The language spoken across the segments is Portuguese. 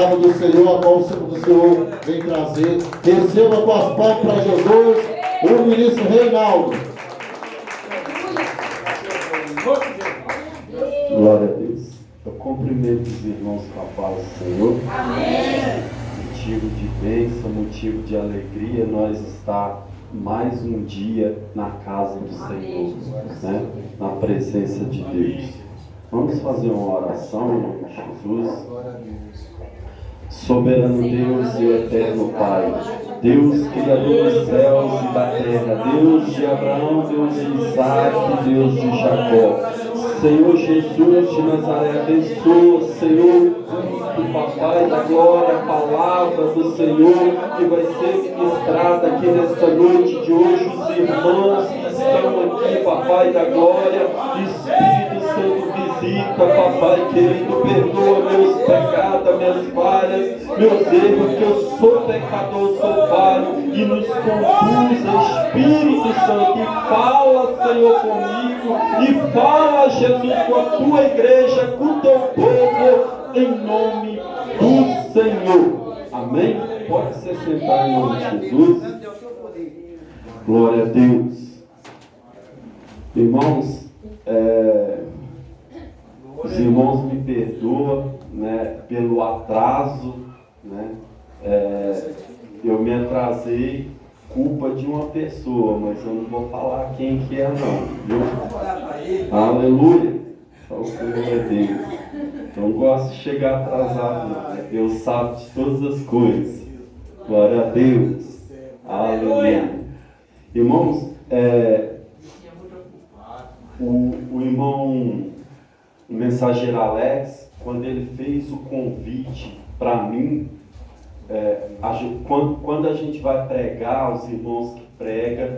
palavra do Senhor, a qual o Senhor vem trazer. Receba com as palmas para Jesus, o ministro Reinaldo. Glória a Deus. Eu cumprimento os irmãos com a paz do Senhor. Amém. Motivo de bênção, motivo de alegria, nós estar mais um dia na casa do Senhor, né? Na presença de Deus. Vamos fazer uma oração em nome de Jesus. Soberano Deus e eterno Pai, Deus criador dos céus e da terra, Deus de Abraão, Deus de Isaac, Deus de Jacó. Senhor Jesus de Nazaré, abençoa, Senhor, o Papai da glória, a palavra do Senhor que vai ser ministrada aqui nesta noite de hoje. Os irmãos que estão aqui, Papai da glória, Espírito Santo, visita, Papai querido, perdoa meus pecados, minhas falhas, meus erros, que eu sou pecador, sou falho, e nos conduza, Espírito Santo, e fala, Senhor, comigo, e fala, Jesus, com a tua igreja, com o teu povo, em nome do Senhor. Amém? Pode se sentar em nome de Jesus. Glória a Deus. Irmãos, os irmãos me perdoam, né, pelo atraso, né? Eu me atrasei, culpa de uma pessoa, mas eu não vou falar quem que é não, viu? Aleluia! Só o Senhor é Deus. Não gosto de chegar atrasado, não. Deus sabe de todas as coisas. Glória a Deus. Aleluia. Irmãos, o irmão o mensageiro Alex, quando ele fez o convite para mim, quando a gente vai pregar, os irmãos que pregam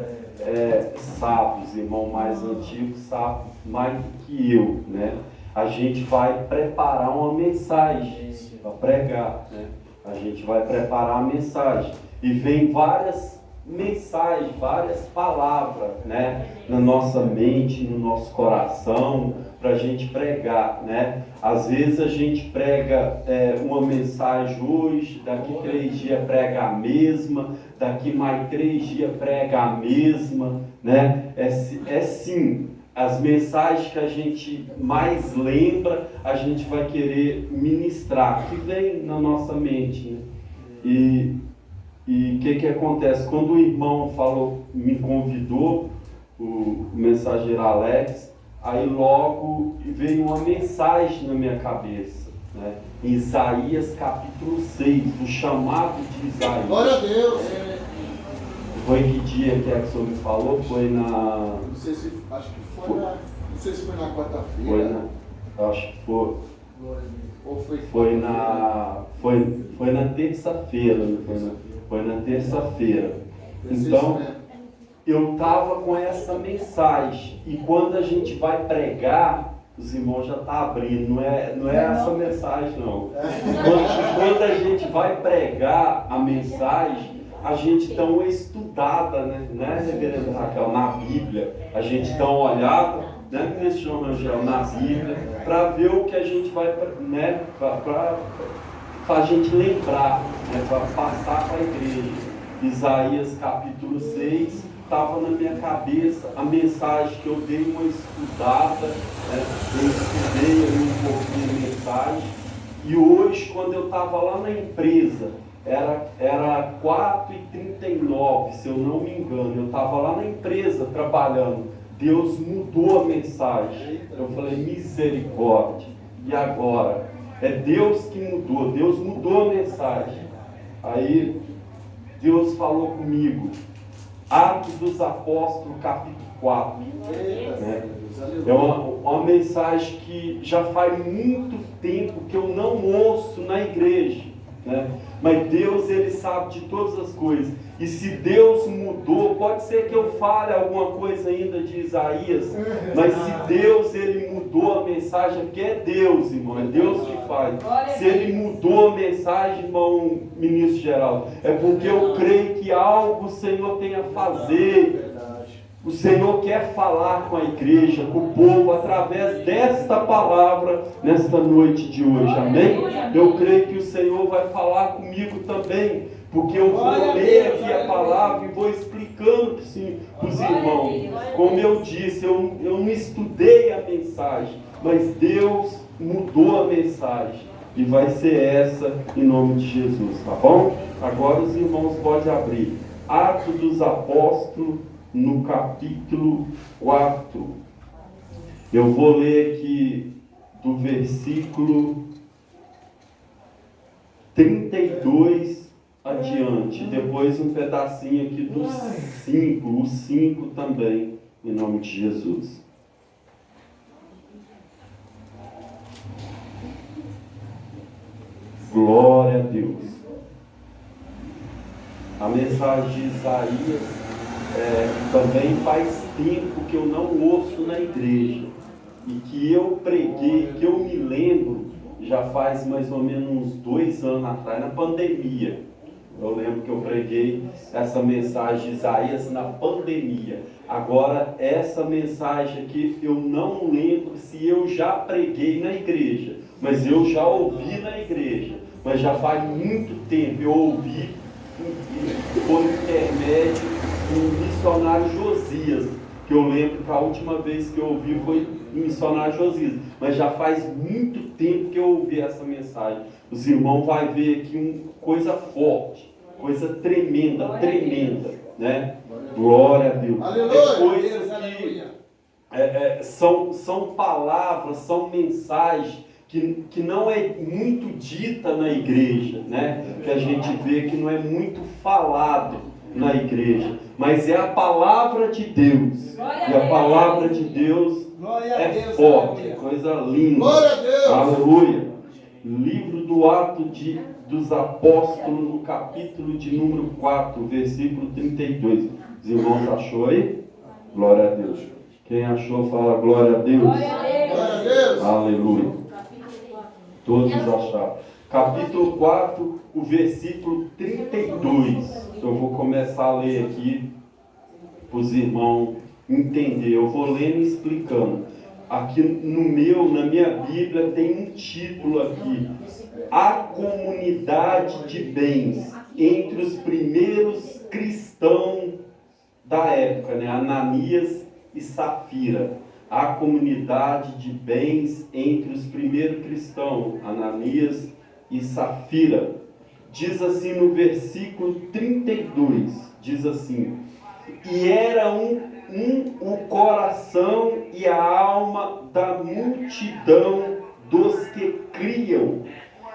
sabem, os irmãos mais antigos sabem mais do que eu, né? A gente vai preparar uma mensagem para pregar, né? A gente vai preparar a mensagem e vem várias mensagens, várias palavras, né? Na nossa mente, no nosso coração, para a gente pregar, né? Às vezes a gente prega uma mensagem hoje, daqui 3 dias prega a mesma, daqui mais 3 dias prega a mesma, né? Sim, as mensagens que a gente mais lembra, a gente vai querer ministrar, que vem na nossa mente, né? E o que acontece? Quando o irmão me convidou, o mensageiro Alex, aí logo veio uma mensagem na minha cabeça, né? Isaías capítulo 6, o chamado de Isaías. Glória a Deus! Foi que dia que o senhor me falou? Foi na... Não sei se foi na quarta-feira. Acho que foi. Ou foi na terça-feira, não foi na... Foi na terça-feira. Então, eu estava com essa mensagem. E quando a gente vai pregar, os irmãos já estão abrindo. Não é essa mensagem, não. Quando a gente vai pregar a mensagem, a gente dá uma estudada, né, reverendo Raquel, na Bíblia. A gente dá uma olhada, né, ministro Rangel, na Bíblia, para ver o que a gente vai, né, para a gente lembrar, né, para passar para a igreja. Isaías capítulo 6, estava na minha cabeça a mensagem que eu dei uma estudada, né, eu estudei ali um pouquinho a mensagem, e hoje, quando eu estava lá na empresa, era 4h39, se eu não me engano, eu estava lá na empresa trabalhando, Deus mudou a mensagem, eu falei, misericórdia, e agora? É Deus que mudou, Deus mudou a mensagem. Aí Deus falou comigo, Atos dos Apóstolos, capítulo 4. Né? É uma mensagem que já faz muito tempo que eu não ouço na igreja. Né? Mas Deus, Ele sabe de todas as coisas. E se Deus mudou, pode ser que eu fale alguma coisa ainda de Isaías, mas se Deus, Ele mudou a mensagem, porque é Deus, irmão, é Deus que faz. Se Ele mudou a mensagem, irmão ministro Geraldo, é porque eu creio que algo o Senhor tem a fazer. O Senhor quer falar com a igreja, com o povo, através desta palavra, nesta noite de hoje, amém? Eu creio que o Senhor vai falar comigo também, porque eu vou ler aqui a palavra e vou explicando para os irmãos. Como eu disse, eu não estudei a mensagem, mas Deus mudou a mensagem. E vai ser essa em nome de Jesus, tá bom? Agora os irmãos podem abrir Atos dos Apóstolos, no capítulo 4. Eu vou ler aqui do versículo 32 adiante. Depois um pedacinho aqui dos 5, os 5 também, em nome de Jesus. Glória a Deus. A mensagem de Isaías também faz tempo que eu não ouço na igreja. E que eu preguei, que eu me lembro, já faz mais ou menos uns 2 anos atrás, na pandemia. Eu lembro que eu preguei essa mensagem de Isaías na pandemia. Agora, essa mensagem aqui, eu não lembro se eu já preguei na igreja. Mas eu já ouvi na igreja. Mas já faz muito tempo eu ouvi por intermédio do missionário Josias. Que eu lembro que a última vez que eu ouvi foi o missionário Josias. Mas já faz muito tempo que eu ouvi essa mensagem. Os irmãos vão ver aqui uma coisa forte, coisa tremenda, né? Glória a Deus. Coisas que são palavras, são mensagens que não é muito dita na igreja, né? Que a gente vê que não é muito falado na igreja, mas é a palavra de Deus. E a palavra de Deus é forte, coisa linda. Glória a Deus. Aleluia. Livro do Atos dos Apóstolos, no capítulo de número 4, versículo 32. Os irmãos achou aí? Glória a Deus. Quem achou, fala glória a Deus. Glória a Deus. Aleluia. Todos acharam. Capítulo 4, o versículo 32. Eu vou começar a ler aqui para os irmãos entender. Eu vou lendo e explicando. Aqui na minha Bíblia tem um título aqui: A Comunidade de Bens entre os primeiros cristãos da época, né? Ananias e Safira. A comunidade de bens entre os primeiros cristãos, Ananias e Safira. Diz assim no versículo 32, diz assim: e era o coração e a alma da multidão dos que criam,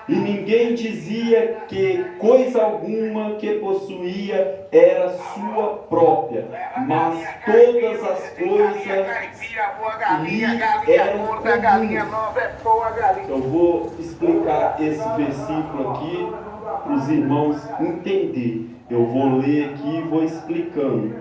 e ninguém dizia que coisa alguma que possuía era sua própria, mas todas as coisas lhe eram comuns. Eu vou explicar esse versículo aqui para os irmãos entenderem. Eu vou ler aqui e vou explicando.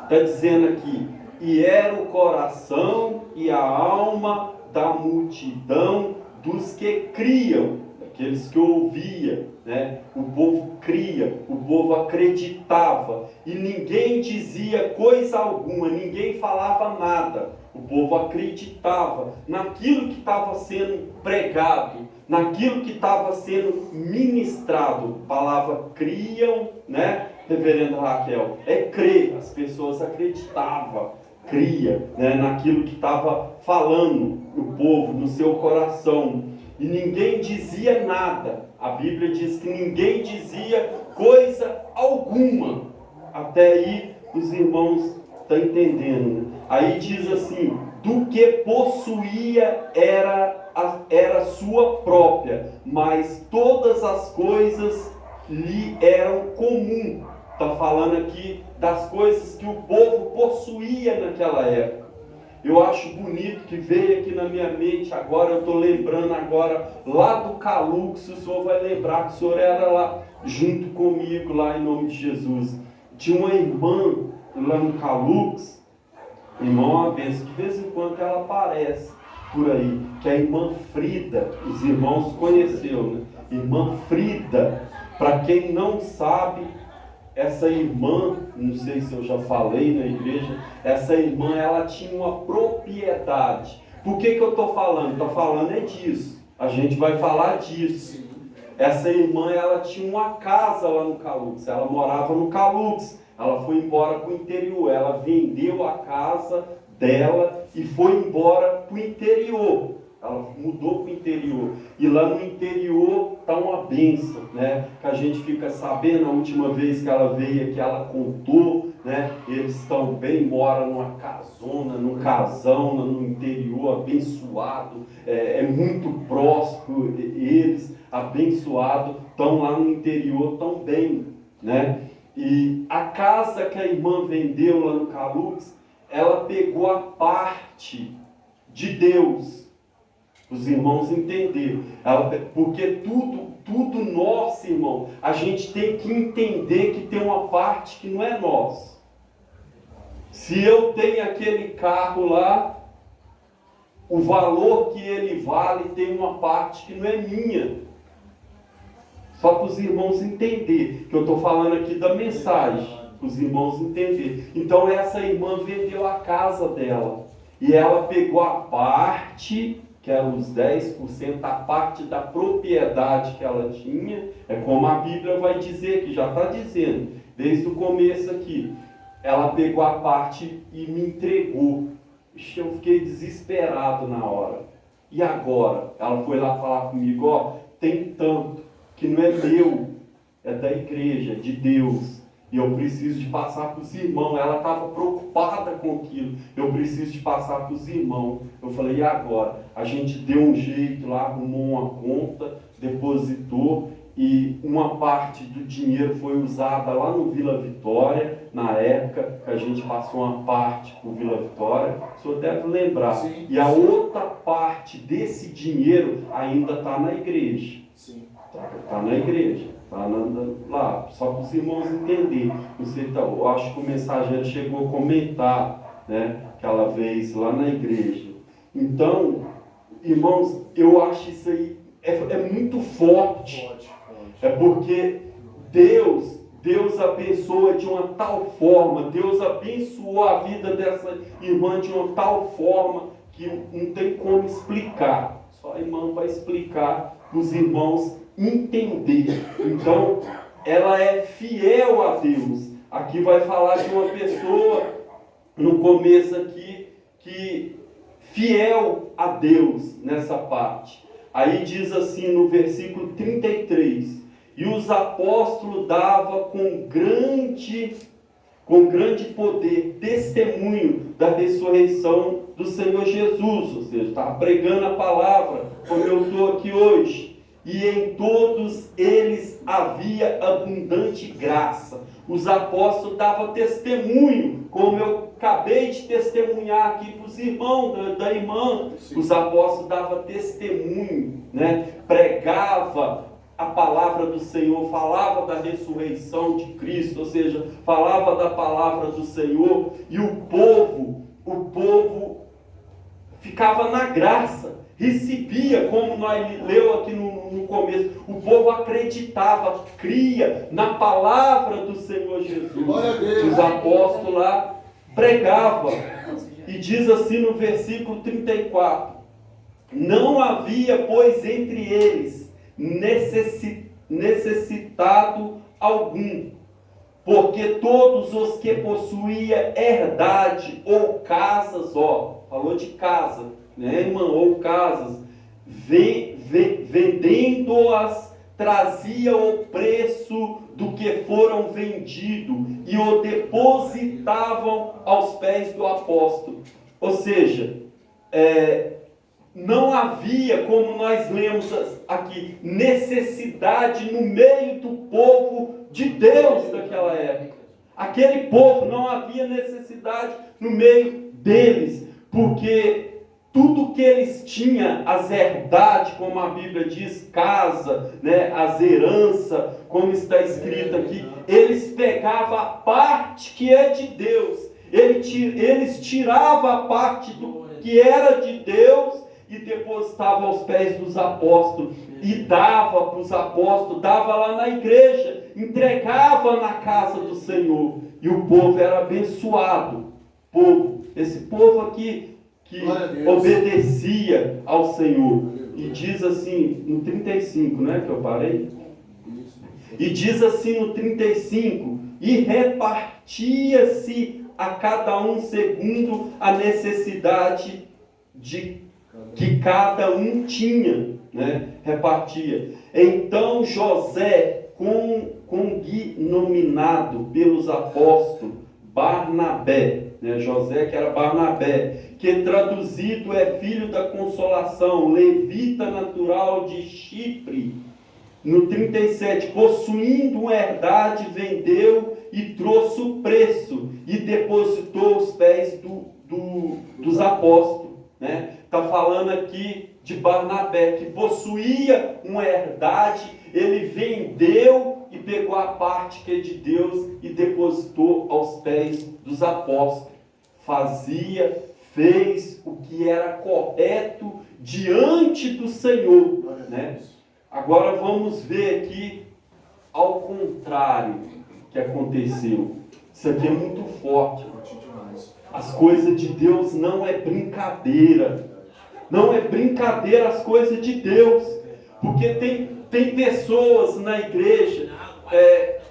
Está dizendo aqui: e era o coração e a alma da multidão dos que criam, aqueles que ouviam, né? O povo cria, o povo acreditava, e ninguém dizia coisa alguma, ninguém falava nada. O povo acreditava naquilo que estava sendo pregado, naquilo que estava sendo ministrado. A palavra criam, né, reverenda Raquel? É crer. As pessoas acreditavam, cria, né, naquilo que estava falando o povo, no seu coração. E ninguém dizia nada. A Bíblia diz que ninguém dizia coisa alguma. Até aí os irmãos estão entendendo, né? Aí diz assim: do que possuía era sua própria, mas todas as coisas lhe eram comum. Está falando aqui das coisas que o povo possuía naquela época. Eu acho bonito que veio aqui na minha mente agora, eu estou lembrando agora, lá do Calux, o senhor vai lembrar que o senhor era lá junto comigo, lá em nome de Jesus. Tinha uma irmã lá no Calux, irmão, uma benção, de vez em quando ela aparece por aí, que é a irmã Frida, os irmãos conheceram, né? Irmã Frida, para quem não sabe, essa irmã, não sei se eu já falei na igreja, essa irmã, ela tinha uma propriedade. Por que eu estou falando? Estou falando é disso. A gente vai falar disso. Essa irmã, ela tinha uma casa lá no Calux, ela morava no Calux, ela foi embora para o interior, ela vendeu a casa dela e foi embora para o interior. Ela mudou para o interior. E lá no interior está uma bênção, né? Que a gente fica sabendo, a última vez que ela veio aqui, ela contou, né? Eles estão bem, moram numa casona, num casão, no interior, abençoado. É muito próximo, eles, abençoados, estão lá no interior, tão bem, né? E a casa que a irmã vendeu lá no Calux, ela pegou a parte de Deus. Os irmãos entenderam. Porque tudo nosso, irmão, a gente tem que entender que tem uma parte que não é nossa. Se eu tenho aquele carro lá, o valor que ele vale tem uma parte que não é minha. Só para os irmãos entenderem, que eu estou falando aqui da mensagem, para os irmãos entenderem. Então essa irmã vendeu a casa dela, e ela pegou a parte, que eram os 10%, a parte da propriedade que ela tinha, é como a Bíblia vai dizer, que já está dizendo, desde o começo aqui. Ela pegou a parte e me entregou. Ixi, eu fiquei desesperado na hora. E agora? Ela foi lá falar comigo, ó, tem tanto, que não é meu, é da igreja, é de Deus. E eu preciso de passar para os irmãos. Ela estava preocupada com aquilo. Eu preciso de passar para os irmãos. Eu falei, e agora? A gente deu um jeito lá, arrumou uma conta, depositou, e uma parte do dinheiro foi usada lá no Vila Vitória, na época que a gente passou uma parte para o Vila Vitória. O senhor deve lembrar. Sim, e a outra parte desse dinheiro ainda está na igreja. Sim. Está na igreja. Está lá, só para os irmãos entenderem. Eu acho que o mensageiro chegou a comentar, né, aquela vez lá na igreja. Então, irmãos, eu acho isso aí é muito forte. É porque Deus abençoa de uma tal forma, Deus abençoou a vida dessa irmã de uma tal forma que não tem como explicar. Só a irmã vai explicar para os irmãos entender. Então, ela é fiel a Deus. Aqui vai falar de uma pessoa, no começo aqui, que fiel a Deus nessa parte. Aí diz assim no versículo 33, e os apóstolos davam com grande poder testemunho da ressurreição do Senhor Jesus, ou seja, estava pregando a palavra, como eu estou aqui hoje. E em todos eles havia abundante graça. Os apóstolos davam testemunho, como eu acabei de testemunhar aqui para os irmãos da irmã. Sim. Os apóstolos davam testemunho, né? Pregava a palavra do Senhor, falava da ressurreição de Cristo, ou seja, falava da palavra do Senhor, e o povo ficava na graça, recebia, como nós leu aqui no começo, o povo acreditava, cria na palavra do Senhor Jesus. Os apóstolos lá pregavam, e diz assim no versículo 34, não havia, pois, entre eles necessitado algum, porque todos os que possuíam herdade ou casas, falou de casa, né, irmã, ou casas, vendendo-as, trazia o preço do que foram vendidos e o depositavam aos pés do apóstolo. Ou seja, não havia, como nós lemos aqui, necessidade no meio do povo de Deus daquela época. Aquele povo, não havia necessidade no meio deles, porque tudo que eles tinham, as herdades, como a Bíblia diz, casa, né, as heranças, como está escrito aqui, eles pegavam a parte que é de Deus, eles tiravam a parte que era de Deus e depositavam aos pés dos apóstolos. e dava para os apóstolos, dava lá na igreja, entregava na casa do Senhor, e o povo era abençoado. Esse povo aqui que obedecia ao Senhor. E diz assim no 35, né, que eu parei? E diz assim no 35, e repartia-se a cada um segundo a necessidade que cada um tinha, né? Repartia. Então José, cognominado pelos apóstolos Barnabé, né? José que era Barnabé, que traduzido é filho da consolação, levita natural de Chipre. No 37, possuindo uma herdade, vendeu e trouxe o preço e depositou aos pés dos apóstolos. Está falando aqui de Barnabé, que possuía uma herdade, ele vendeu e pegou a parte que é de Deus e depositou aos pés dos apóstolos. Fez o que era correto diante do Senhor, né? Agora vamos ver aqui ao contrário que aconteceu. Isso aqui é muito forte. As coisas de Deus não é brincadeira. Não é brincadeira as coisas de Deus. Porque tem pessoas na igreja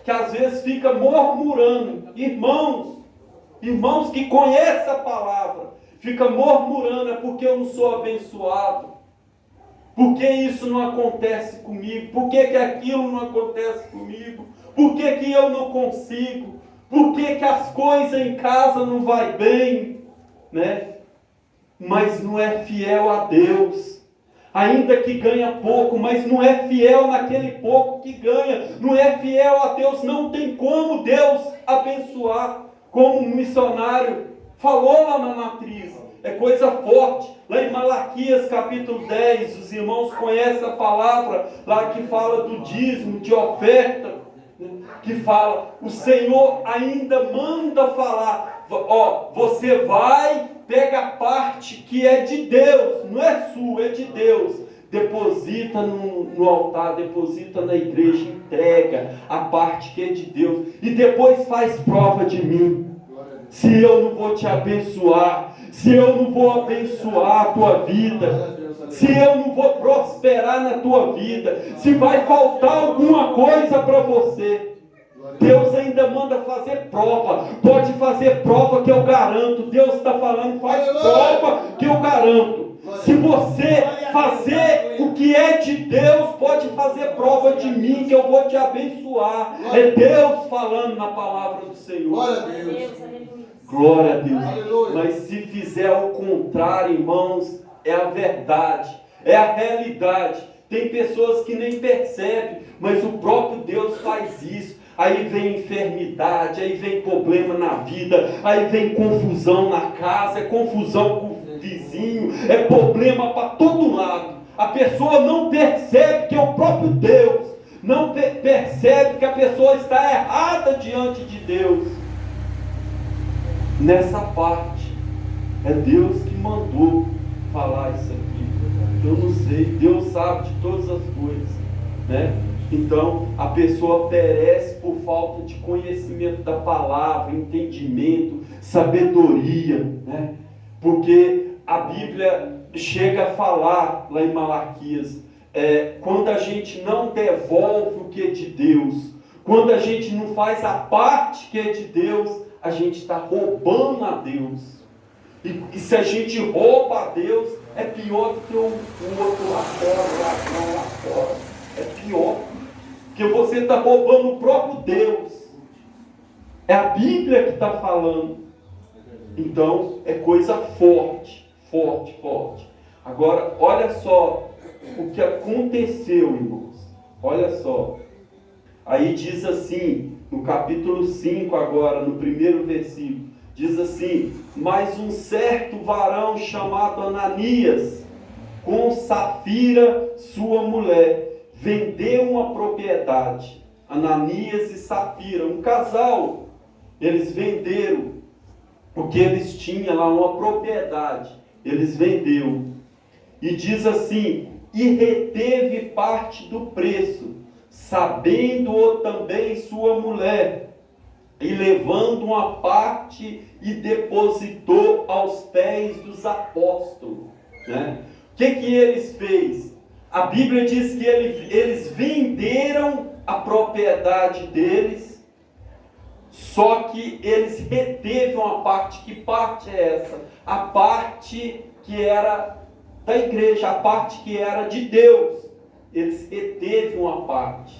que às vezes ficam murmurando. Irmãos que conhecem a palavra, ficam murmurando, é porque eu não sou abençoado. Por que isso não acontece comigo? Por que aquilo não acontece comigo? Por que eu não consigo? Por que as coisas em casa não vai bem? Né? Mas não é fiel a Deus. Ainda que ganha pouco, mas não é fiel naquele pouco que ganha. Não é fiel a Deus. Não tem como Deus abençoar. Como um missionário falou lá na matriz. É coisa forte. Lá em Malaquias capítulo 10, os irmãos conhecem a palavra lá que fala do dízimo, de oferta, que fala, o Senhor ainda manda falar, você vai, pega a parte que é de Deus, não é sua, é de Deus, deposita no altar, deposita na igreja, entrega a parte que é de Deus, e depois faz prova de mim. Se eu não vou te abençoar, se eu não vou abençoar a tua vida, se eu não vou prosperar na tua vida, se vai faltar alguma coisa para você, Deus ainda manda fazer prova. Pode fazer prova que eu garanto. Deus está falando, faz prova que eu garanto. Se você fazer o que é de Deus, pode fazer prova de mim, que eu vou te abençoar. É Deus falando na palavra do Senhor. Glória a Deus. Glória a Deus. Aleluia. Mas se fizer o contrário, irmãos, é a verdade, é a realidade. Tem pessoas que nem percebem, mas o próprio Deus faz isso. Aí vem enfermidade, aí vem problema na vida, aí vem confusão na casa, é confusão com o vizinho, é problema para todo lado. A pessoa não percebe que é o próprio Deus, não percebe que a pessoa está errada diante de Deus. Nessa parte, é Deus que mandou falar isso aqui. Eu não sei, Deus sabe de todas as coisas, né? Então, a pessoa perece por falta de conhecimento da palavra, entendimento, sabedoria, né? Porque a Bíblia chega a falar, lá em Malaquias, quando a gente não devolve o que é de Deus, quando a gente não faz a parte que é de Deus, a gente está roubando a Deus. E se a gente rouba a Deus, é pior do que o outro lá fora, o ladrão lá fora. É pior. Porque você está roubando o próprio Deus. É a Bíblia que está falando. Então, é coisa forte, forte, forte. Agora, olha só o que aconteceu, irmãos. Olha só. Aí diz assim, no capítulo 5 agora, no primeiro versículo, diz assim: mas um certo varão chamado Ananias, com Safira, sua mulher, vendeu uma propriedade. Ananias e Safira, um casal, eles venderam, porque eles tinham lá uma propriedade, eles venderam. E diz assim, e reteve parte do preço, sabendo-o também sua mulher, e levando uma parte e depositou aos pés dos apóstolos. Né? O que eles fez? A Bíblia diz que eles venderam a propriedade deles, só que eles reteve uma parte. Que parte é essa? A parte que era da igreja, a parte que era de Deus. Eles reteve uma parte,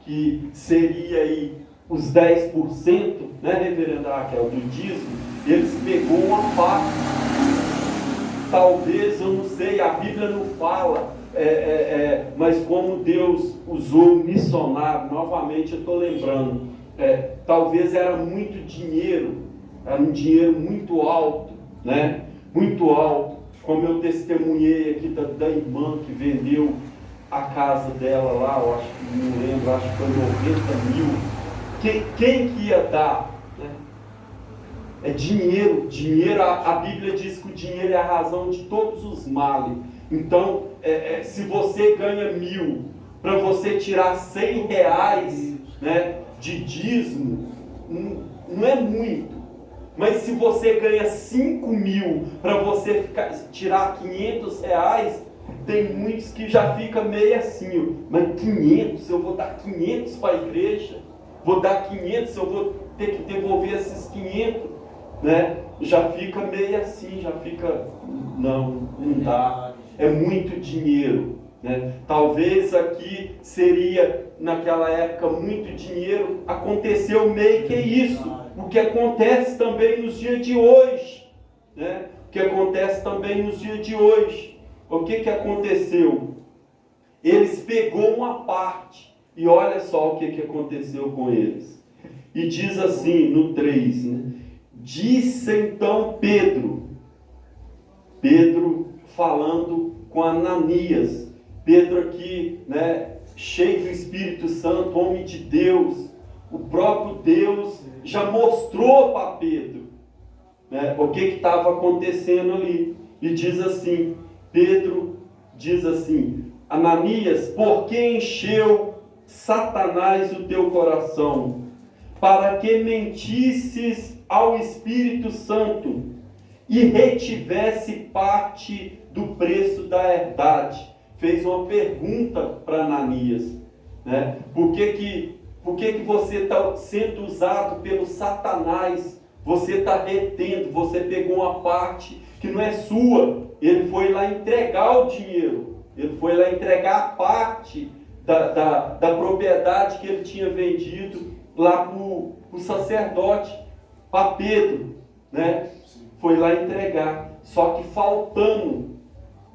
que seria aí os 10%, né, reverenda Raquel, do dízimo. Eles pegou uma parte. Talvez, eu não sei, a Bíblia não fala, mas como Deus usou o missionário, novamente eu estou lembrando, talvez era muito dinheiro, era um dinheiro muito alto, né? Muito alto, como eu testemunhei aqui da irmã que vendeu a casa dela lá, eu acho que não lembro, acho que foi 90 mil. Quem que ia dar? Né? É dinheiro. A Bíblia diz que o dinheiro é a razão de todos os males. Então, se você ganha 1.000, para você tirar 100 reais, né, de dízimo, não é muito. Mas se você ganha 5.000, para você tirar 500 reais, tem muitos que já ficam meio assim, mas 500, eu vou dar 500 para a igreja, vou dar 500, eu vou ter que devolver esses 500, né? Já fica meio assim, já fica, não dá, é muito dinheiro, né? Talvez aqui seria, naquela época, muito dinheiro. Aconteceu meio que isso, o que acontece também nos dias de hoje, né? O que acontece também nos dias de hoje. O que aconteceu? Eles pegou uma parte, e olha só o que aconteceu com eles. E diz assim no 3, né? Disse então Pedro falando com Ananias, Pedro aqui, né, cheio do Espírito Santo, homem de Deus, o próprio Deus já mostrou para Pedro, né, o que estava acontecendo ali. E diz assim, Pedro diz assim: Ananias, por que encheu Satanás o teu coração, para que mentisses ao Espírito Santo e retivesse parte do preço da herdade? Fez uma pergunta para Ananias, né? Por que você está sendo usado pelo Satanás? Você está retendo, você pegou uma parte que não é sua. Ele foi lá entregar o dinheiro, ele foi lá entregar a parte da propriedade que ele tinha vendido lá para o sacerdote, para Pedro, né? Foi lá entregar, só que faltando,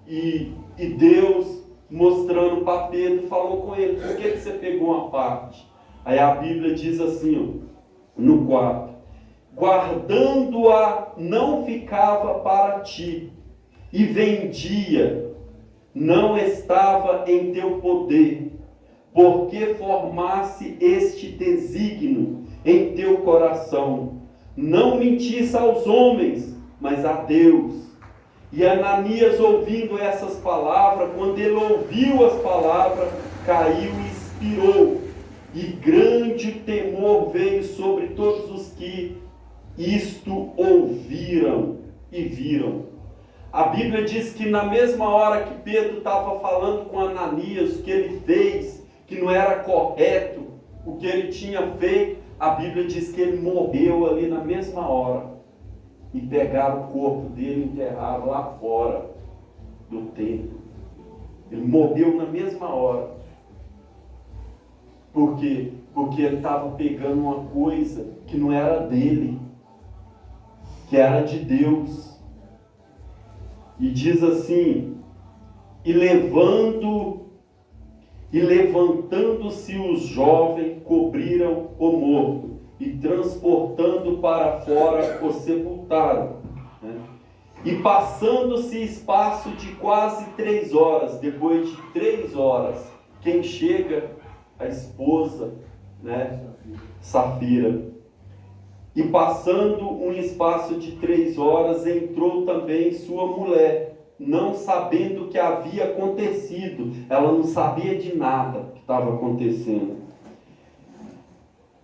e Deus mostrando para Pedro, falou com ele: por que você pegou uma parte? Aí a Bíblia diz assim, ó, no 4, guardando-a não ficava para ti, e vendia, não estava em teu poder, porque formasse este desígnio em teu coração. Não mentisse aos homens, mas a Deus. E Ananias, ouvindo essas palavras, quando ele ouviu as palavras, caiu e expirou. E grande temor veio sobre todos os que isto ouviram e viram. A Bíblia diz que na mesma hora que Pedro estava falando com Ananias, o que ele fez, que não era correto, o que ele tinha feito, a Bíblia diz que ele morreu ali na mesma hora. E pegaram o corpo dele e enterraram lá fora do templo. Ele morreu na mesma hora. Por quê? Porque ele estava pegando uma coisa que não era dele, que era de Deus. E diz assim: e levantando-se os jovens, cobriram o morto, e transportando para fora o sepultaram. Né? E passando-se espaço de quase 3 horas, depois de 3 horas, quem chega? A esposa, né? Safira. E passando um espaço de 3 horas, entrou também sua mulher, não sabendo o que havia acontecido. Ela não sabia de nada que estava acontecendo.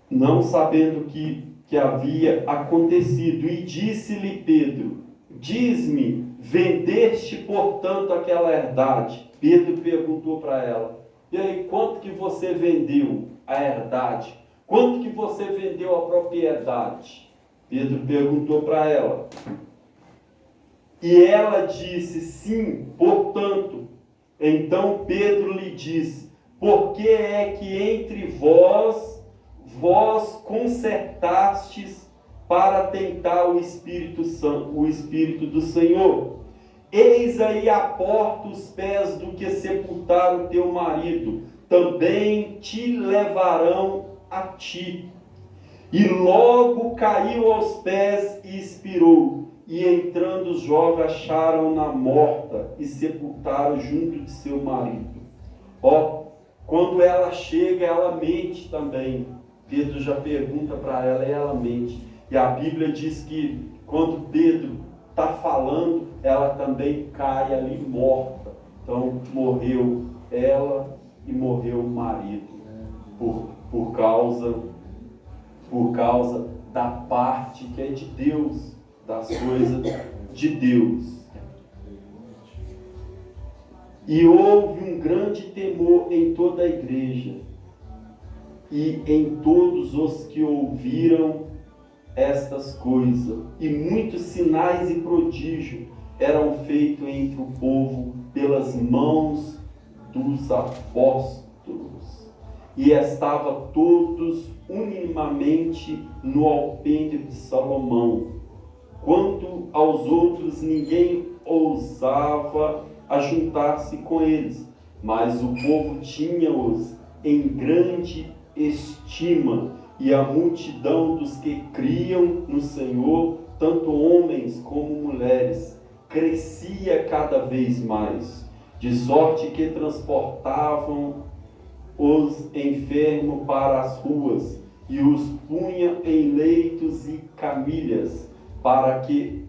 Não sabendo o que havia acontecido. E disse-lhe Pedro: diz-me, vendeste, portanto, aquela herdade? Pedro perguntou para ela: e aí, quanto que você vendeu a herdade? Quanto que você vendeu a propriedade? Pedro perguntou para ela. E ela disse: sim, portanto. Então Pedro lhe disse: por que é que entre vós concertastes para tentar o Espírito Santo, o Espírito do Senhor? Eis aí à porta os pés do que sepultaram teu marido, também te levarão a ti. E logo caiu aos pés e expirou. E entrando os jovens acharam-na morta e sepultaram junto de seu marido. Quando ela chega, ela mente também. Pedro já pergunta para ela e ela mente. E a Bíblia diz que quando Pedro está falando, ela também cai ali morta. Então morreu ela e morreu o marido por causa da parte que é de Deus, das coisas de Deus. E houve um grande temor em toda a igreja e em todos os que ouviram estas coisas, e muitos sinais e prodígios eram feitos entre o povo pelas mãos dos apóstolos, e estavam todos unanimemente no alpendre de Salomão. Quanto aos outros, ninguém ousava ajuntar-se com eles, mas o povo tinha-os em grande estima, e a multidão dos que criam no Senhor, tanto homens como mulheres, crescia cada vez mais, de sorte que transportavam os enfermos para as ruas e os punha em leitos e camilhas, para que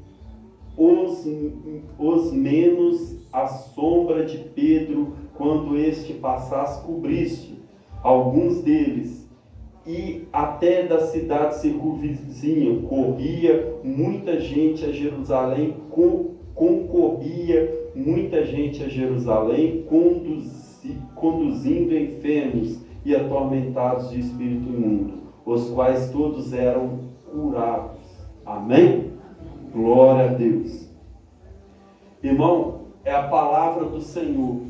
os menos a sombra de Pedro, quando este passasse, cobriste alguns deles. E até da cidade circunvizinha corria muita gente a Jerusalém, concorria muita gente a Jerusalém, conduzindo enfermos e atormentados de espírito imundo, os quais todos eram curados. Amém? Glória a Deus. Irmão, é a palavra do Senhor,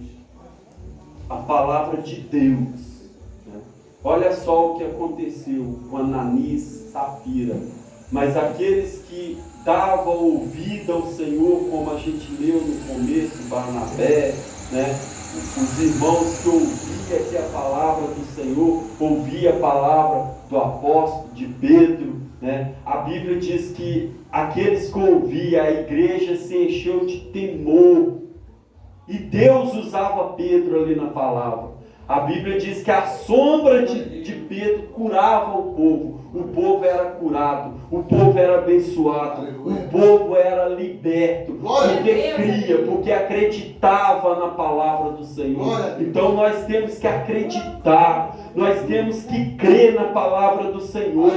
a palavra de Deus. Olha só o que aconteceu com Ananias e Safira. Mas aqueles que davam ouvida ao Senhor, como a gente leu no começo, Barnabé, né? Os irmãos que ouviam aqui a palavra do Senhor, ouviam a palavra do apóstolo, de Pedro, né? A Bíblia diz que aqueles que ouviam, a igreja se encheu de temor. E Deus usava Pedro ali na palavra. A Bíblia diz que a sombra de Pedro curava o povo era curado, o povo era abençoado, o povo era liberto, porque cria, porque acreditava na palavra do Senhor. Então nós temos que acreditar, nós temos que crer na palavra do Senhor.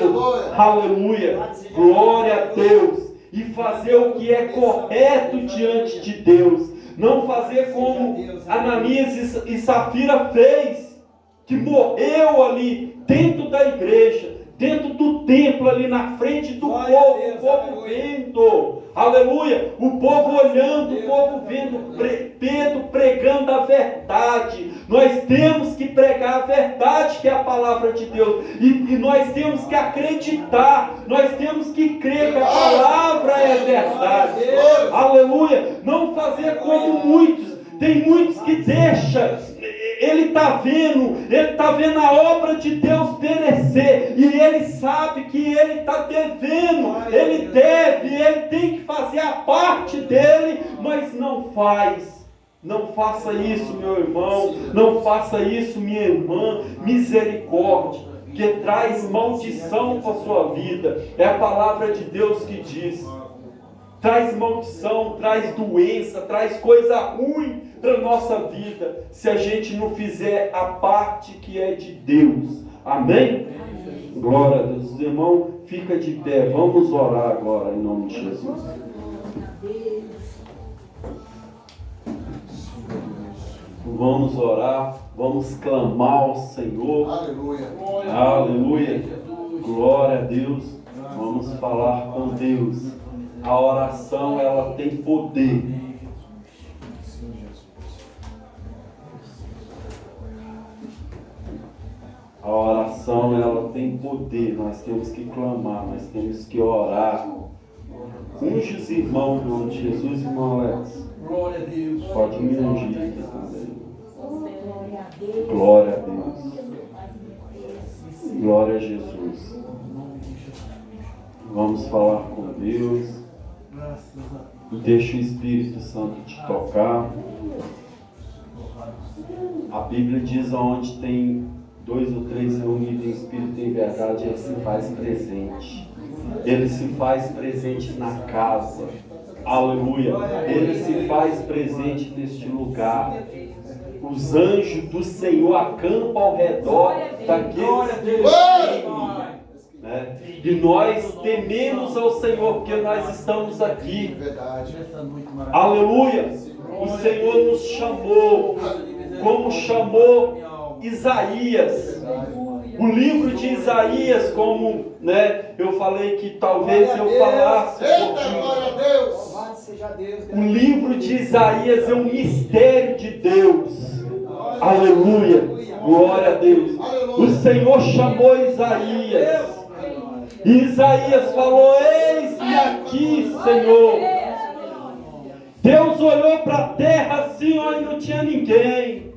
Aleluia, glória a Deus, e fazer o que é correto diante de Deus. Não fazer como Ananias e Safira fez, que morreu ali dentro da igreja, dentro do templo, ali na frente do povo, o povo vendo, aleluia, o povo olhando, o povo vendo Pedro pregando a verdade. Nós temos que pregar a verdade, que é a palavra de Deus, e nós temos que acreditar, nós temos que crer que a palavra é verdade, aleluia. Não fazer como muitos, tem muitos que deixam, ele está vendo a obra de Deus perecer, e ele sabe que ele está devendo, ele deve, ele tem que fazer a parte dele, mas não faz. Não faça isso, meu irmão, não faça isso, minha irmã. Misericórdia, que traz maldição para a sua vida. É a palavra de Deus que diz. traz maldição, traz doença, traz coisa ruim para a nossa vida, se a gente não fizer a parte que é de Deus. Amém? Glória a Deus. Irmão, fica de pé. Vamos orar agora em nome de Jesus. Vamos orar, vamos clamar ao Senhor. Aleluia. Aleluia. Glória a Deus. Vamos falar com Deus. A oração, ela tem poder. A oração, ela tem poder. Nós temos que clamar, nós temos que orar. Unge os irmãos em nome de Jesus, irmão Alex. Glória a Deus. Pode me ungir aqui também. Glória a Deus. Glória a Jesus. Vamos falar com Deus. Deixa o Espírito Santo te tocar. A Bíblia diz: onde tem 2 ou 3 reunidos em Espírito e em verdade, Ele se faz presente. Ele se faz presente na casa. Aleluia. Ele se faz presente neste lugar. Os anjos do Senhor acampam ao redor daqueles que Ele teme, né? E nós tememos ao Senhor porque nós estamos aqui. Aleluia. O Senhor nos chamou, como chamou Isaías. O livro de Isaías, como, né, eu falei que talvez eu falasse um pouquinho. O livro de Isaías é um mistério de Deus. Aleluia. Glória a Deus. O Senhor chamou Isaías. E Isaías falou: eis-me aqui, Senhor. Deus olhou para a terra assim, ó, e não tinha ninguém.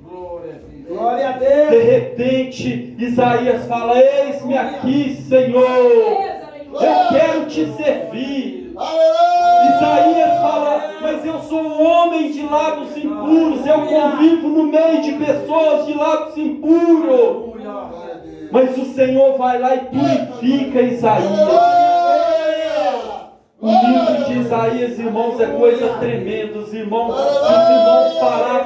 Glória a Deus. De repente, Isaías fala: eis-me aqui, Senhor. Eu quero te servir. Isaías fala: mas eu sou um homem de lábios impuros. Eu convivo no meio de pessoas de lábios impuros. Mas o Senhor vai lá e purifica Isaías. O livro de Isaías, irmãos, é coisa tremenda. Os irmãos, se os irmãos parar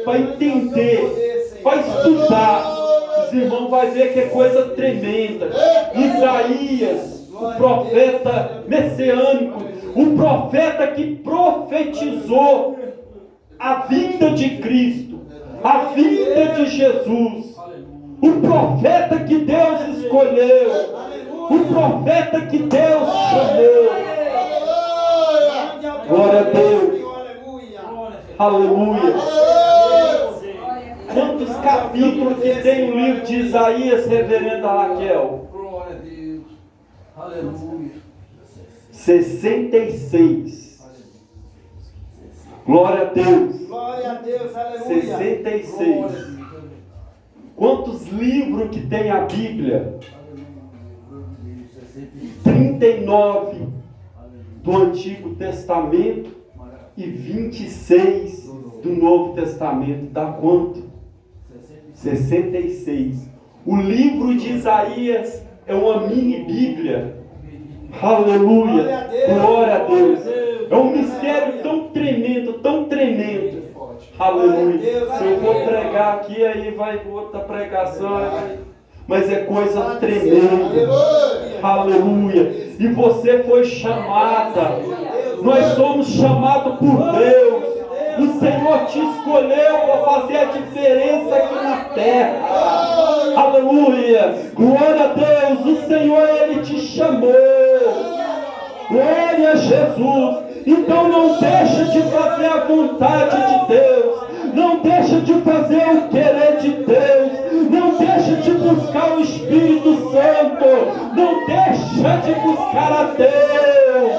para entender, para estudar, os irmãos vão ver que é coisa tremenda. Isaías, o profeta messiânico, o profeta que profetizou a vinda de Cristo, a vinda de Jesus. O profeta que Deus escolheu, o profeta que Deus chamou. Glória a Deus. Aleluia. Quantos capítulos que tem o livro de Isaías, reverenda Raquel? Glória a Deus. Aleluia. 66. Glória a Deus. Glória a Deus. Aleluia. 66. Quantos livros que tem a Bíblia? 39 do Antigo Testamento e 26 do Novo Testamento. Dá quanto? 66. O livro de Isaías é uma mini Bíblia. Aleluia. Glória a Deus. É um mistério tão tremendo, tão tremendo. Aleluia. Se eu for pregar aqui, aí vai outra pregação. Mas é coisa tremenda. Aleluia. E você foi chamada. Nós somos chamados por Deus. O Senhor te escolheu para fazer a diferença aqui na terra. Aleluia. Glória a Deus. O Senhor, Ele te chamou. Glória a Jesus. Então não deixa de fazer a vontade de Deus. Não deixa de fazer o querer de Deus. Não deixa de buscar o Espírito Santo. Não deixa de buscar a Deus.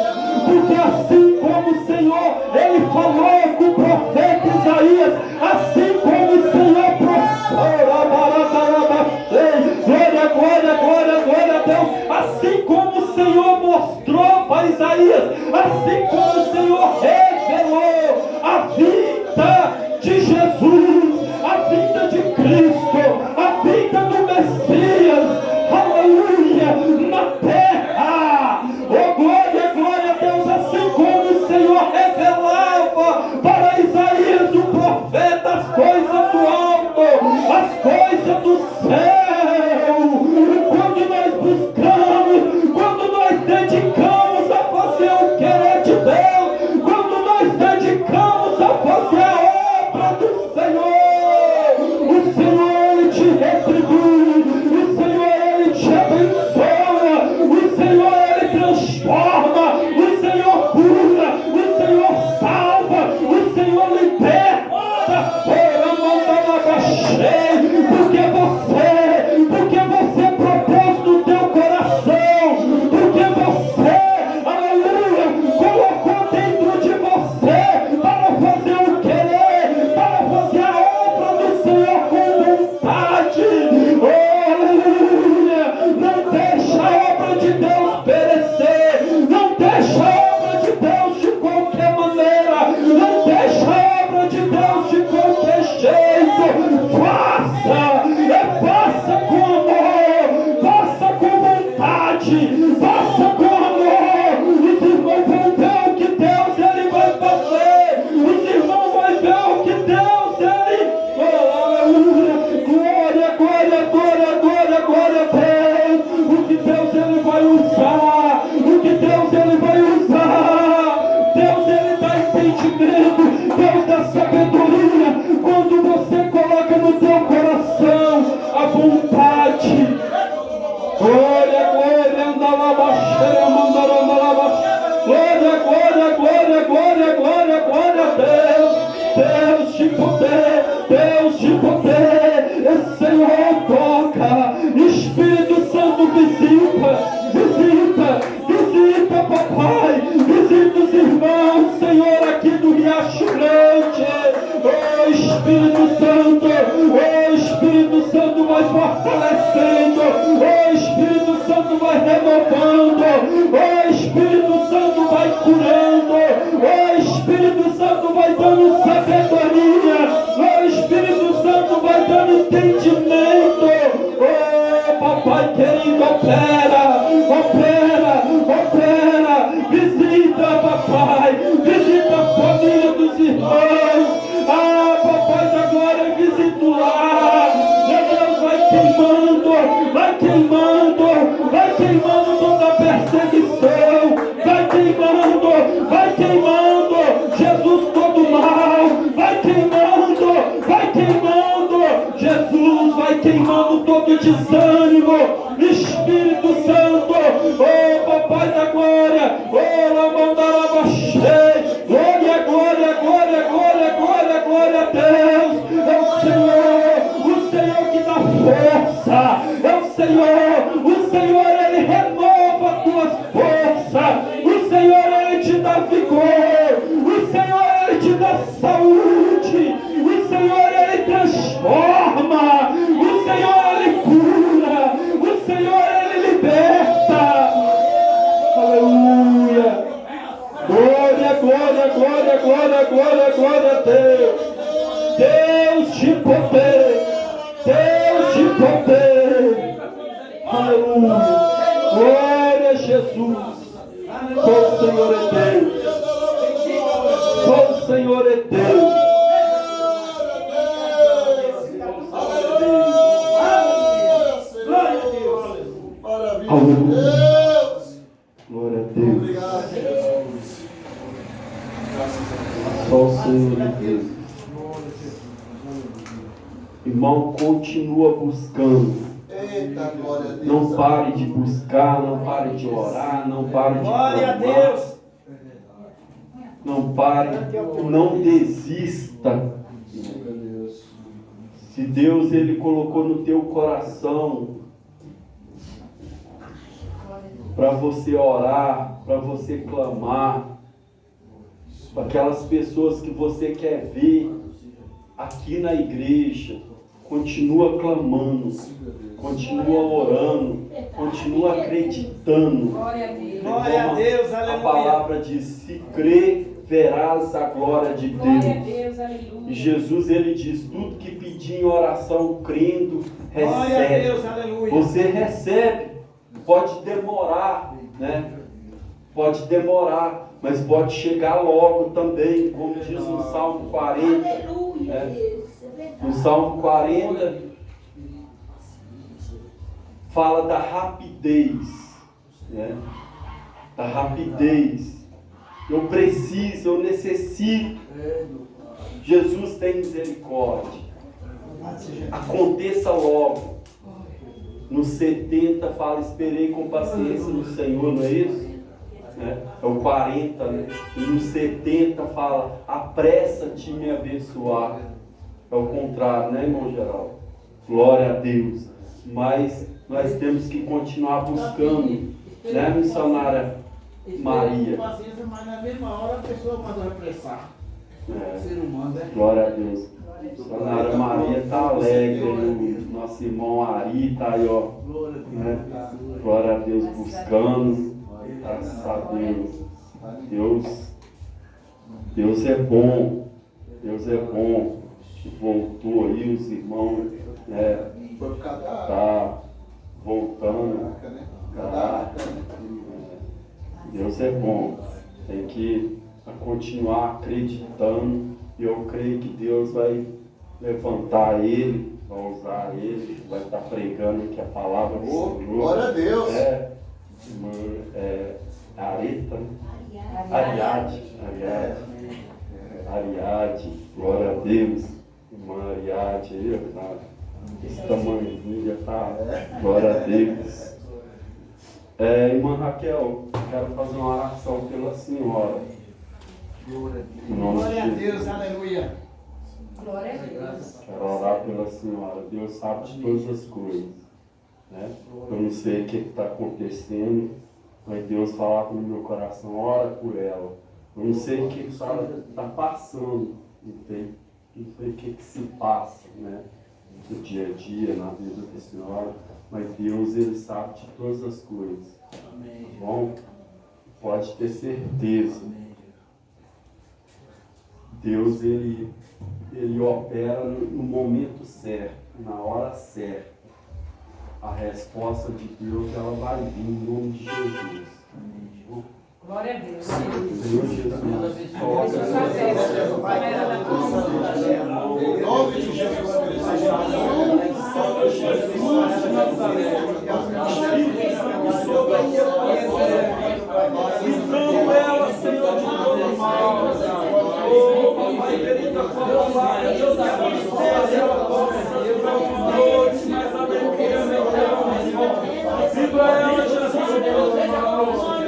Porque assim como o Senhor, Ele falou com o profeta Isaías, assim como o Senhor glória, glória, glória, glória a Deus. Assim como o Senhor mostrou para Isaías, assim como o Senhor revelou a vida de Jesus, a vida de Cristo, a vida do Messias, aleluia, na terra. Oh, glória, glória a Deus, fortalecendo, o Espírito Santo vai renovando, o Espírito Santo vai curando, o Espírito Santo vai dando sabedoria, o Espírito Santo vai dando entendimento. Oh, papai querido, opera, opera, opera, visita, papai, visita a família dos irmãos. Ah, papai da glória, visita lá. Meu Deus, vai queimando, vai queimando, vai queimando toda a perseguição, vai queimando, Jesus todo mal, vai queimando, Jesus vai queimando todo desânimo, Espírito Santo, oh papai da glória, oh lamandarabachei, glória, glória, glória, glória, glória, glória a Deus, é o Senhor que dá força, é o Senhor ele renova a tua força, o Senhor ele te dá vigor, o Senhor ele te dá saúde, o Senhor ele transforma, o Senhor ele cura, o Senhor ele liberta, aleluia, glória, glória, glória, glória, glória, glória a Deus, Deus de poder, Deus de poder, aleluia, glória a Jesus, só o Senhor é Deus, só o Senhor é Deus. Aleluia. Glória a Deus. Só o Senhor é Deus. Irmão, continua buscando. Eita, glória a Deus. Não pare de buscar, não pare de orar, não pare de Glória a clamar. Deus. Não pare, não desista. Se Deus ele colocou no teu coração para você orar, para você clamar, para aquelas pessoas que você quer ver aqui na igreja, continua clamando, continua orando, continua acreditando. Glória a Deus, A aleluia. palavra diz: se crer, verás a glória de Deus. E Jesus ele diz: tudo que pedir em oração, crendo, Glória a recebe. Deus, aleluia. Você recebe, pode demorar, né? Pode demorar, mas pode chegar logo também, como diz no Salmo 40. Né? No Salmo 40 fala da rapidez, né? Da rapidez. Eu preciso, eu necessito. Jesus tem misericórdia. Aconteça logo. No 70 fala: esperei com paciência no Senhor, não é isso? É o 40, né? E no 70 fala: apressa-te em me abençoar. É o contrário, né, irmão Geraldo? Glória a Deus. Mas nós temos que continuar buscando, né, missionária Maria? Paciência, mas na mesma hora a pessoa manda apressar. É. O ser humano, né? Glória a Deus. Missionária Maria está alegre, o nosso irmão Ari está aí, ó. Glória a Deus. Né? Glória a Deus, buscando. Graças a Deus. Deus é bom. Deus é bom. Voltou aí, os irmãos, né? Foi por causa da Tá voltando. arca, né? Tá. Da arca, né? Deus é bom. Tem que continuar acreditando. E eu creio que Deus vai levantar ele, vai usar ele, vai estar pregando aqui a palavra do Oh, Senhor. glória a Deus. Areta, né? Ariade, glória a Deus. Irmã Ariade aí, ó, tá? Esse tamanhozinho já tá. Glória a Deus. Irmã Raquel, quero fazer uma oração pela senhora. Em nome de Glória a Deus, Jesus. aleluia. Glória a Deus. Quero orar pela senhora. Deus sabe de todas as coisas. Né? Eu não sei o que está acontecendo, mas Deus falava no meu coração: ora por ela. Eu não sei o que está passando, entende? Não sei o que se passa, né? No dia a dia, na vida da senhora. mas Deus, Ele sabe de todas as coisas. Amém. Tá bom? Pode ter certeza. Deus, Ele opera no momento certo, na hora certa. A resposta de Deus, ela vai vir em nome de Jesus. Glória a Deus. Senhor Jesus, Em nome de então ela, Senhor de todo mal, oh, papai querida, glória, Deus abençoe ela, noite, mais alegria, meu Deus, viva ela, Jesus de todo mal,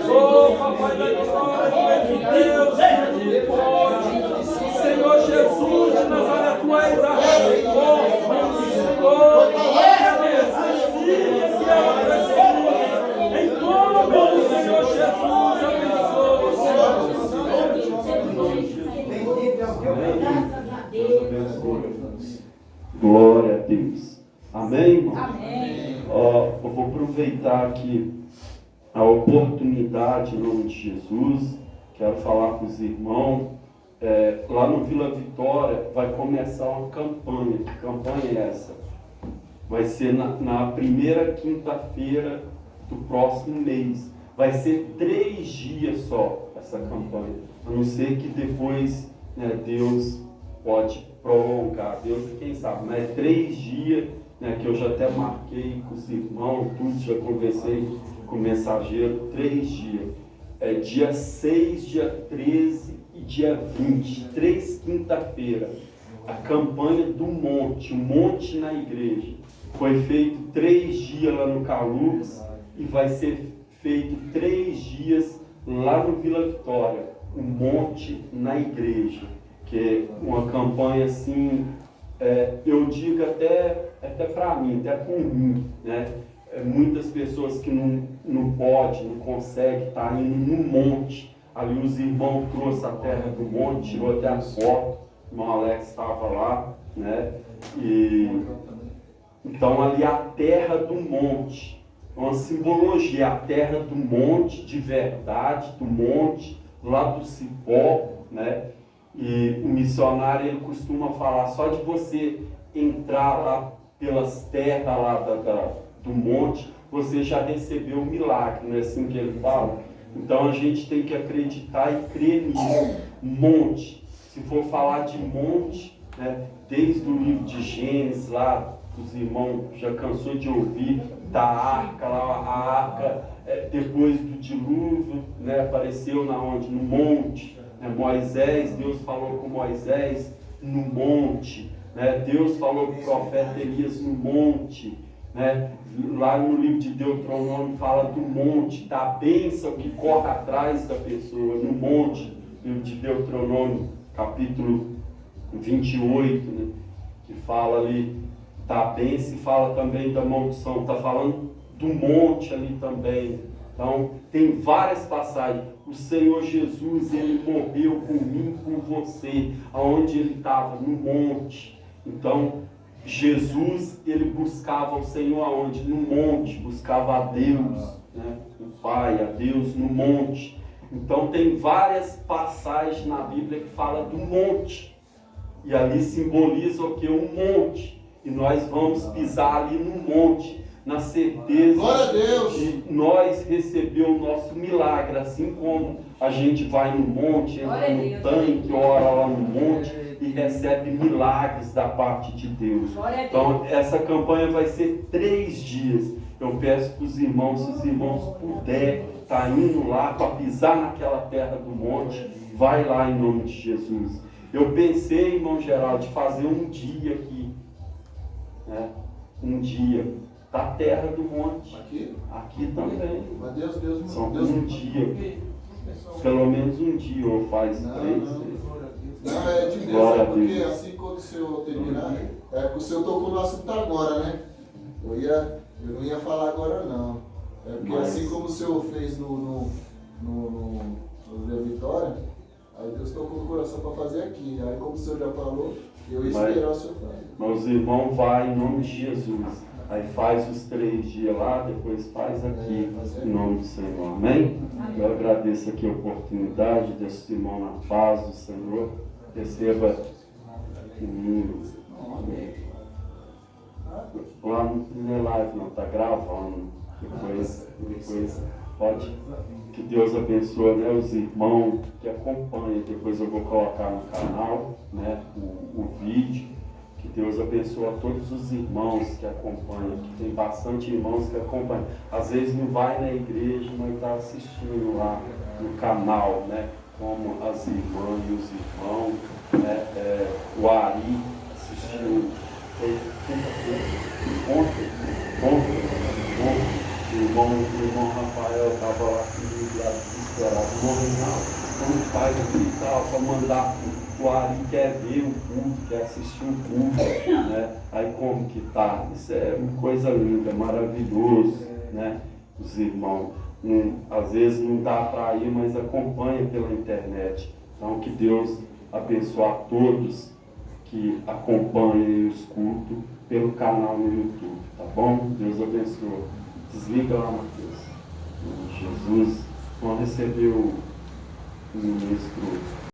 oh, papai da glória, meu Deus, Senhor Jesus de Nazaré, tu és a resposta, oh, glória a Deus, e ela precisa, em nome do Senhor Jesus, abençoa, glória a Deus. Amém, irmão? Amém. Eu vou aproveitar aqui a oportunidade em nome de Jesus. Quero falar com os irmãos. Lá no Vila Vitória vai começar uma campanha. Que campanha é essa? Vai ser na primeira quinta-feira do próximo mês. Vai ser 3 dias só essa campanha. A não ser que depois, né, Deus pode prolongar. Deus, quem sabe, mas 3 dias, né, que eu já até marquei com os irmãos, tudo, já conversei com o mensageiro, 3 dias. Dia 6, dia 13 e dia 20, 3 quinta-feira. A campanha do monte, o monte na igreja. Foi feito 3 dias lá no Calux e vai ser feito 3 dias lá no Vila Vitória, o monte na igreja, que é uma campanha assim, eu digo até para mim, até por mim, né? Muitas pessoas que não pode, não consegue, tá indo no monte. Ali os irmãos trouxeram a terra do monte, tirou até a foto, o irmão Alex estava lá, né? Então ali a terra do monte, uma simbologia, a terra do monte de verdade, do monte lá do cipó, né? E o missionário, ele costuma falar, só de você entrar lá pelas terras lá do monte, você já recebeu o milagre, não é assim que ele fala? Então a gente tem que acreditar e crer nisso. Monte, se for falar de monte, né, desde o livro de Gênesis lá, os irmãos já cansou de ouvir da arca, lá a arca, depois do dilúvio, né, apareceu na onde? No monte, né, Moisés, Deus falou com Moisés no monte, né, Deus falou com o profeta Elias no monte, né, lá no livro de Deuteronômio fala do monte, da bênção que corre atrás da pessoa, no monte, livro de Deuteronômio, capítulo 28, né, que fala ali da bênção e fala também da maldição, está falando do monte ali também. Então, tem várias passagens. O Senhor Jesus, Ele morreu por mim, por você, aonde Ele estava, no monte. Então, Jesus, Ele buscava o Senhor aonde? No monte, buscava a Deus, né? O Pai, a Deus no monte. Então, tem várias passagens na Bíblia que fala do monte. E ali simboliza o que? Um monte. E nós vamos pisar ali no monte, na certeza de nós receber o nosso milagre, assim como a gente vai no monte, entra no tanque, ora lá no monte e recebe milagres da parte de Deus. Então essa campanha vai ser 3 dias. Eu peço para os irmãos, se os irmãos puderem estar indo lá para pisar naquela terra do monte, vai lá em nome de Jesus. Eu pensei, irmão Geraldo, de fazer um dia aqui. Né? Um dia da terra do monte, aqui também. Deus, só um dia, pelo menos um dia, ou faz 3 vezes. Não, é de Deus, é porque assim quando o senhor terminar, o senhor tocou no assunto agora, né? Eu não ia falar agora não. Porque assim como o senhor fez no Vila Vitória, aí Deus tocou no coração para fazer aqui. Aí como o senhor já falou, eu ia esperar o senhor fazer. Mas os irmãos vai em nome de Jesus. Aí faz os 3 dias lá, depois faz aqui, em nome do Senhor. Amém? Eu agradeço aqui a oportunidade desse irmão na paz do Senhor. Receba lá não é live não, está gravando. Depois pode. Que Deus abençoe, né, os irmãos que acompanham. Depois eu vou colocar no canal, né, o vídeo. Que Deus abençoe a todos os irmãos que acompanham. Que tem bastante irmãos que acompanham. Às vezes não vai na igreja, mas está assistindo lá no canal, né? Como as irmãs e os irmãos, né? O Ari assistiu ontem, o irmão Rafael estava lá comigo, lá desesperado, morrendo, como faz aqui e tal, para mandar o Ari quer ver o culto, quer assistir o culto, né? Aí como que tá? Isso é uma coisa linda, maravilhoso, né? Os irmãos, às vezes não dá para ir, mas acompanha pela internet. Então que Deus abençoe a todos que acompanhem os cultos pelo canal no YouTube, tá bom? Deus abençoe. Desliga lá, Mateus. Jesus, vamos receber o ministro